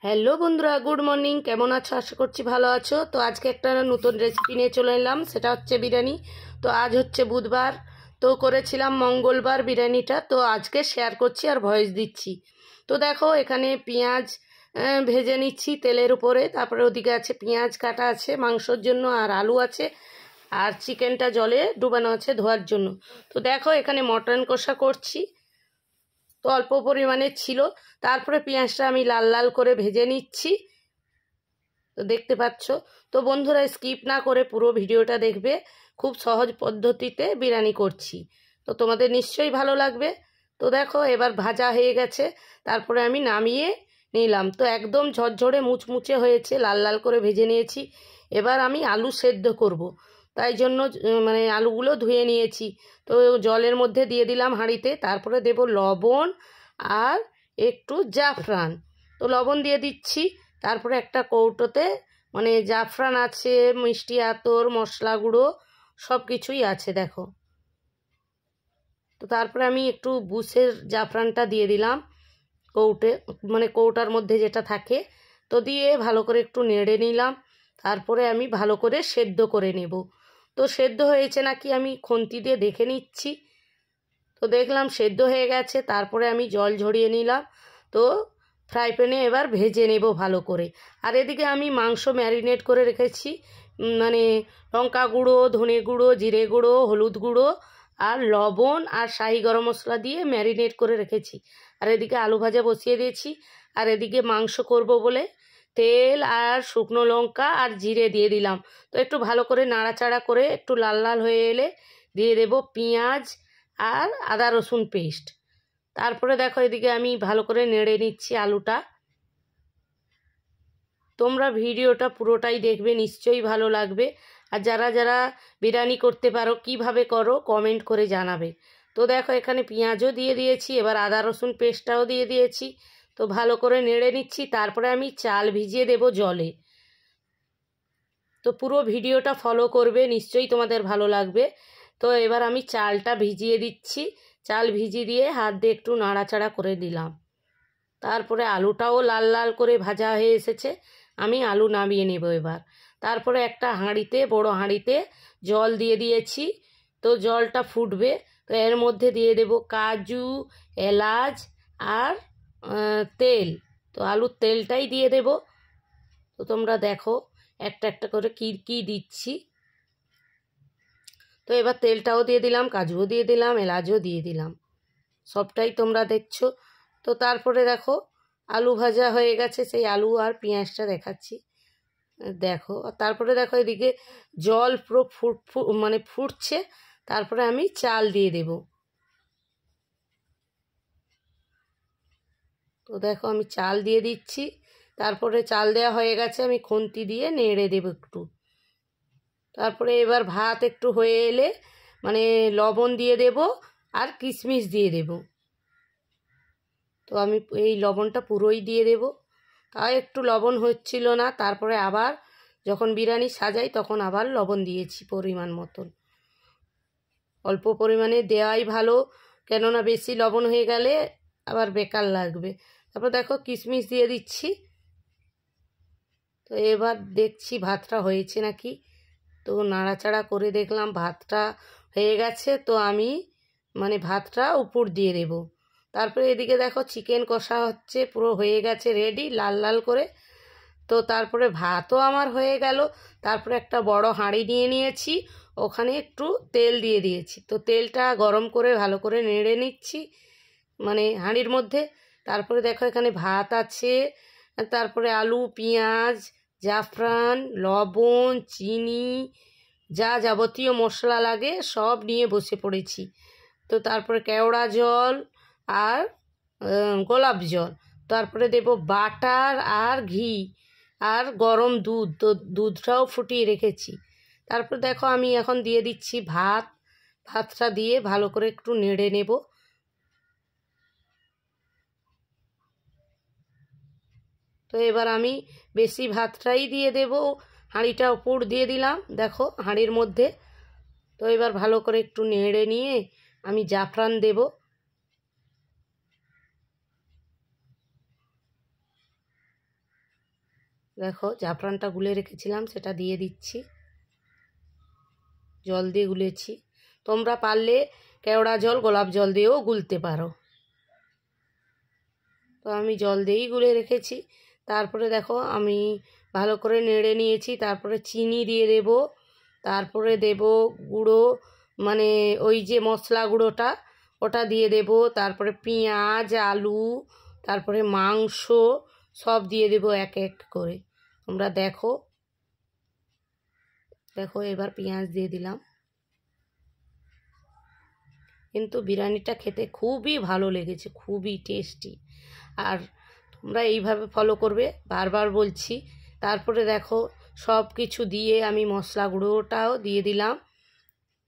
Hello বন্ধুরা, good morning. কেমন আছো? আশা করছি ভালো আছো। তো আজকে একটা নতুন রেসিপি নিয়ে চলে এলাম, সেটা হচ্ছে বিরিয়ানি। তো আজ হচ্ছে বুধবার, তো করেছিলাম মঙ্গলবার বিরিয়ানিটা, তো আজকে শেয়ার করছি আর ভয়েস দিচ্ছি। তো দেখো এখানে পেঁয়াজ ভেজে নিচ্ছি তেলের উপরে, তারপরে ওদিকে আছে পেঁয়াজ কাটা আছে মাংসর জন্য, আর আলু আছে, আর চিকেনটা জলে ডুবানো আছে ধোয়ার জন্য। তো দেখো এখানে মটন কষা করছি, তো অল্প পরিমাণে ছিল। তারপরে পেঁয়াজটা আমি লাল লাল করে ভেজে নিচ্ছি, তো দেখতে পাচ্ছ। তো বন্ধুরা, স্কিপ না করে পুরো ভিডিওটা দেখবে, খুব সহজ পদ্ধতিতে বিরিয়ানি করছি, তো তোমাদের নিশ্চয়ই ভালো লাগবে। তো দেখো এবার ভাজা হয়ে গেছে, তারপরে আমি নামিয়ে নিলাম। তো একদম ঝরঝরে মুচমুচে হয়েছে, লাল লাল করে ভেজে নিয়েছি। এবার আমি আলু সেদ্ধ করব, তাই জন্য মানে আলুগুলো ধুয়ে নিয়েছি। তো জলের মধ্যে দিয়ে দিলাম হাঁড়িতে, তারপরে দেব লবণ আর একটু জাফরান। তো লবণ দিয়ে দিচ্ছি, তারপরে একটা কৌটোতে মানে জাফরান আছে, মিষ্টি আতর, মশলা গুঁড়ো সব কিছুই আছে দেখো। তো তারপরে আমি একটু বুশের জাফরানটা দিয়ে দিলাম কৌটে, মানে কৌটার মধ্যে যেটা থাকে। তো দিয়ে ভালো করে একটু নেড়ে নিলাম, তারপরে আমি ভালো করে সেদ্ধ করে নেব। তো সেদ্ধ হয়েছে নাকি আমি খুন্তি দিয়ে দেখে নিচ্ছি। তো দেখলাম সেদ্ধ হয়ে গেছে, তারপরে আমি জল ঝরিয়ে নিলাম। তো ফ্রাই প্যানে এবার ভেজে নেব ভালো করে। আর এদিকে আমি মাংস ম্যারিনেট করে রেখেছি, মানে লঙ্কা গুঁড়ো, ধনে গুঁড়ো, জিরে গুঁড়ো, হলুদ গুঁড়ো আর লবণ আর শাহি গরম মশলা দিয়ে ম্যারিনেট করে রেখেছি। আর এদিকে আলু ভাজা বসিয়ে দিয়েছি। আর এদিকে মাংস করব বলে তেল আর শুকনো লঙ্কা আর জিরে দিয়ে দিলাম। তো একটু ভালো করে নাড়াচাড়া করে একটু লাল লাল হয়ে এলে দিয়ে দেব পেঁয়াজ আর আদা রসুন পেস্ট। তারপরে দেখো এদিকে আমি ভালো করে নেড়ে নিচ্ছি আলুটা। তোমরা ভিডিওটা পুরোটাই দেখবে, নিশ্চয়ই ভালো লাগবে। আর যারা যারা বিরিয়ানি করতে পারো, কিভাবে করো কমেন্ট করে জানাবে। তো দেখো এখানে পেঁয়াজও দিয়ে দিয়েছি, এবার আদা রসুন পেস্টটাও দিয়ে দিয়েছি। তো ভালো করে নেড়ে নিচ্ছি, তারপরে আমি চাল ভিজিয়ে দেব জলে। তো পুরো ভিডিওটা ফলো করবে, নিশ্চয়ই তোমাদের ভালো লাগবে। তো এবার আমি চালটা ভিজিয়ে দিচ্ছি, চাল ভিজিয়ে দিয়ে হাত দিয়ে একটু নাড়াচাড়া করে দিলাম। তারপরে আলুটাও লাল লাল করে ভাজা হয়ে এসেছে, আমি আলু নামিয়ে নেব এবার। তারপরে একটা হাঁড়িতে, বড় হাঁড়িতে জল দিয়ে দিয়েছি। তো জলটা ফুটবে, তো এর মধ্যে দিয়ে দেব কাজু, এলাচ আর তেল। তো আলুর তেলটাই দিয়ে দেব। তো তোমরা দেখো একটা একটা করে কি দিচ্ছি। তো এবার তেলটাও দিয়ে দিলাম, কাজুও দিয়ে দিলাম, এলাচও দিয়ে দিলাম, সবটাই তোমরা দেখছো। তো তারপরে দেখো আলু ভাজা হয়ে গেছে, সেই আলু আর পেঁয়াজটা দেখাচ্ছি দেখো। আর তারপরে দেখো এদিকে জল পুরো মানে ফুটছে, তারপরে আমি চাল দিয়ে দেব। তো দেখো আমি চাল দিয়ে দিচ্ছি, তারপরে চাল দেওয়া হয়ে গেছে, আমি খুন্তি দিয়ে নেড়ে দেব একটু। তারপরে এবার ভাত একটু হয়ে এলে মানে লবণ দিয়ে দেব আর কিশমিশ দিয়ে দেব। তো আমি এই লবণটা পুরোই দিয়ে দেব। তাও একটু লবণ হচ্ছিল না, তারপরে আবার যখন বিরিয়ানি সাজাই তখন আবার লবণ দিয়েছি পরিমাণ মতন। অল্প পরিমাণে দেওয়াই ভালো, কেননা বেশি লবণ হয়ে গেলে আবার বেকার লাগবে। তারপর দেখো কিশমিশ দিয়ে দিচ্ছি। তো এবার দেখছি ভাতটা হয়েছে নাকি। তো নাড়াচাড়া করে দেখলাম ভাতটা হয়ে গেছে, তো আমি মানে ভাতটা উপর দিয়ে দেব। তারপরে এদিকে দেখো চিকেন কষা হচ্ছে, পুরো হয়ে গেছে রেডি লাল লাল করে। তো তারপরে ভাতও আমার হয়ে গেল। তারপরে একটা বড় হাঁড়ি নিয়ে নিয়েছি, ওখানে একটু তেল দিয়ে দিয়েছি। তো তেলটা গরম করে ভালো করে নেড়ে নিচ্ছি মানে হাঁড়ির মধ্যে। তারপরে দেখো এখানে ভাত আছে, তারপরে আলু, পেঁয়াজ, জাফরান, লবণ, চিনি, যা যাবতীয় মশলা লাগে সব নিয়ে বসে পড়েছি। তো তারপরে কেওড়া জল আর গোলাপ জল, তারপরে দেব বাটার আর ঘি আর গরম দুধ। তো দুধটাও ফুটিয়ে রেখেছি। তারপর দেখো আমি এখন দিয়ে দিচ্ছি ভাতটা দিয়ে ভালো করে একটু নেড়ে নেব। তো এবার আমি বেশি ভাতটাই দিয়ে দেব, হাঁড়িটা উপর দিয়ে দিলাম দেখো হাঁড়ির মধ্যে। তো এবার ভালো করে একটু নেড়ে নিয়ে আমি জাফরান দেব। দেখো জাফরানটা গুলে রেখেছিলাম সেটা দিয়ে দিচ্ছি, জল দিয়ে গুলেছি। তোমরা পারলে কেওড়া জল গোলাপ জল দিয়েও গুলতে পারো। তো আমি জল দিয়েই গুলে রেখেছি। তারপরে দেখো আমি ভালো করে নেড়ে নিয়েছি। তারপরে চিনি দিয়ে দেব, তারপরে দেব গুঁড়ো, মানে ওই যে মশলা গুঁড়োটা ওটা দিয়ে দেব। তারপরে পেঁয়াজ, আলু, তারপরে মাংস সব দিয়ে দেব এক এক করে। তোমরা দেখো দেখো এবার পেঁয়াজ দিয়ে দিলাম। কিন্তু বিরিয়ানিটা খেতে খুবই ভালো লেগেছে, খুবই টেস্টি। আর তোমরা এইভাবে ফলো করবে, বারবার বলছি। তারপরে দেখো সব কিছু দিয়ে আমি মশলা গুঁড়োটাও দিয়ে দিলাম।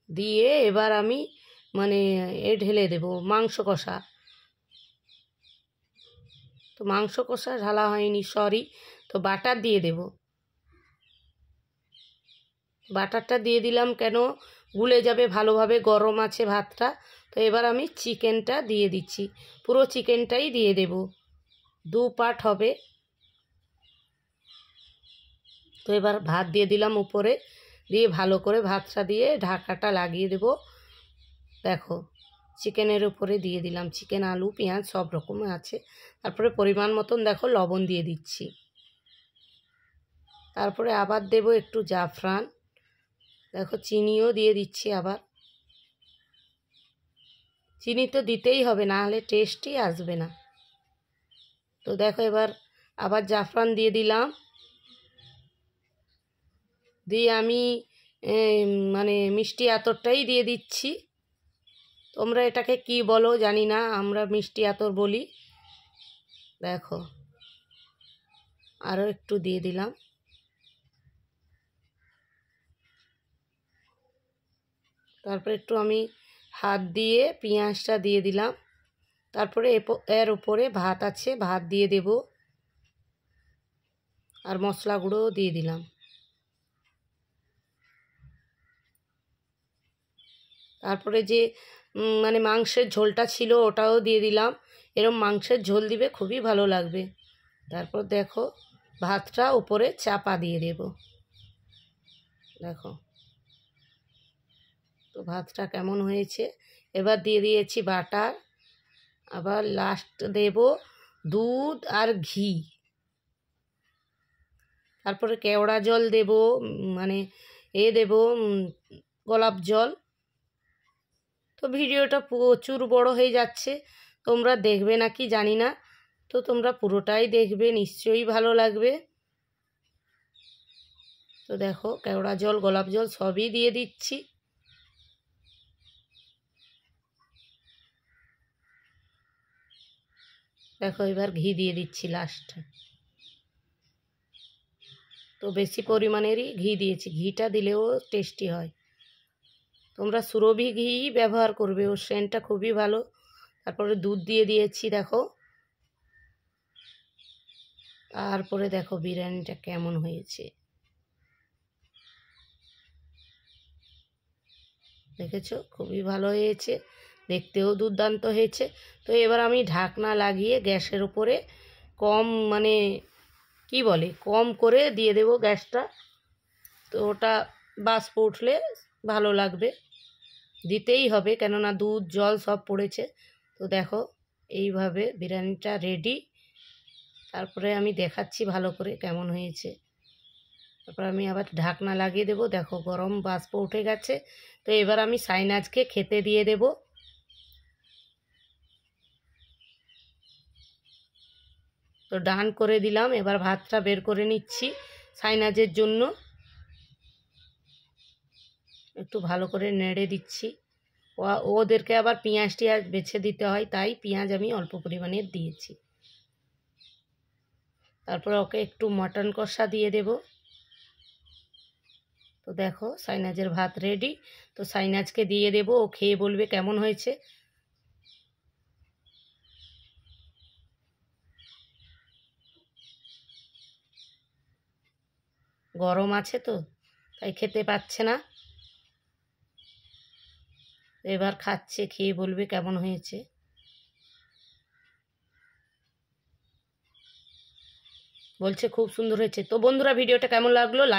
দিয়ে এবার আমি মানে ঢেলে দেব মাংস কষা। তো মাংস কষা ঢালা হয়নি, সরি। তো বাটার দিয়ে দেব। বাটারটা দিয়ে দিলাম কেন, গুলে যাবে ভালোভাবে, গরম আছে ভাতটা। তো এবার আমি চিকেনটা দিয়ে দিচ্ছি, পুরো চিকেনটাই দিয়ে দেব, 2 পার্ট হবে। তো এবার ভাত দিয়ে দিলাম উপরে, দিয়ে ভালো করে ভাতটা দিয়ে ঢাকাটা লাগিয়ে দেব। দেখো চিকেনের উপরে দিয়ে দিলাম, চিকেন, আলু, পেঁয়াজ সব রকম আছে। তারপরে পরিমাণ মতন দেখো লবণ দিয়ে দিচ্ছি। তারপরে আবার দেব একটু জাফরান, দেখো চিনিও দিয়ে দিচ্ছি আবার। চিনি তো দিতেই হবে, না হলে টেস্টই আসবে না। তো দেখো এবার আবার জাফরান দিয়ে দিলাম। দিয়ে আমি মানে মিষ্টি আতরটাই দিয়ে দিচ্ছি। তোমরা এটাকে কি বলো জানি না, আমরা মিষ্টি আতর বলি। দেখো আরও একটু দিয়ে দিলাম। তারপরে একটু আমি হাত দিয়ে পেঁয়াজটা দিয়ে দিলাম। তারপরে এর উপরে ভাত আছে, ভাত দিয়ে দেব, আর মশলা গুঁড়োও দিয়ে দিলাম। তারপরে যে মানে মাংসের ঝোলটা ছিল ওটাও দিয়ে দিলাম। এরম মাংসের ঝোল দিবে, খুবই ভালো লাগবে। তারপর দেখো ভাতটা উপরে চাপা দিয়ে দেব। দেখো তো ভাতটা কেমন হয়েছে। এবার দিয়ে দিয়েছি বাটার, আবার লাস্ট দেব দুধ আর ঘি। তারপরে কেওড়া জল দেব, মানে দেব গোলাপ জল। তো ভিডিওটা প্রচুর বড় হয়ে যাচ্ছে, তোমরা দেখবে নাকি জানি না। তো তোমরা পুরোটাই দেখবে, নিশ্চয়ই ভালো লাগবে। তো দেখো কেওড়া জল, গোলাপ জল সবই দিয়ে দিচ্ছি। দেখো এবার ঘি দিয়ে দিচ্ছি লাস্টে। তো বেশি পরিমাণেরই ঘি দিয়েছি, ঘিটা দিলেও টেস্টি হয়। তোমরা সুরভি ঘি ব্যবহার করবে, ওর সেন্টটা খুবই ভালো। তারপরে দুধ দিয়ে দিয়েছি দেখো। তারপরে দেখো বিরিয়ানিটা কেমন হয়েছে, দেখেছো খুবই ভালো হয়েছে, দেখতেও দুর্দান্ত হয়েছে। তো এবার আমি ঢাকনা লাগিয়ে গ্যাসের উপরে কম, মানে কি বলে, কম করে দিয়ে দেব গ্যাসটা। তো ওটা বাষ্প উঠলে ভালো লাগবে, দিতেই হবে, কেননা দুধ জল সব পড়েছে। তো দেখো এইভাবে বিরিয়ানিটা রেডি। তারপরে আমি দেখাচ্ছি ভালো করে কেমন হয়েছে। তারপর আমি আবার ঢাকনা লাগিয়ে দেব। দেখো গরম বাষ্প উঠে গেছে। তো এবার আমি সাইনাজকে খেতে দিয়ে দেব। তো ডান করে দিলাম। এবার ভাতটা বের করে নিচ্ছি সাইনাজের জন্য। একটু ভালো করে নেড়ে দিচ্ছি। ওদেরকে আবার পেঁয়াজ টিয়াজ বেছে দিতে হয়, তাই পেঁয়াজ আমি অল্প পরিমাণে দিয়েছি। তারপর ওকে একটু মটন কষা দিয়ে দেব। তো দেখো সাইনাজের ভাত রেডি। তো সাইনাজকে দিয়ে দেব, ও খেয়ে বলবে কেমন হয়েছে। গরম আছে তো তাই খেতে পাচ্ছে না। এবার খাচ্ছে, খেয়ে বলবে কেমন হয়েছে। বলছে খুব সুন্দর হয়েছে। তো বন্ধুরা ভিডিওটা কেমন লাগলো লাইক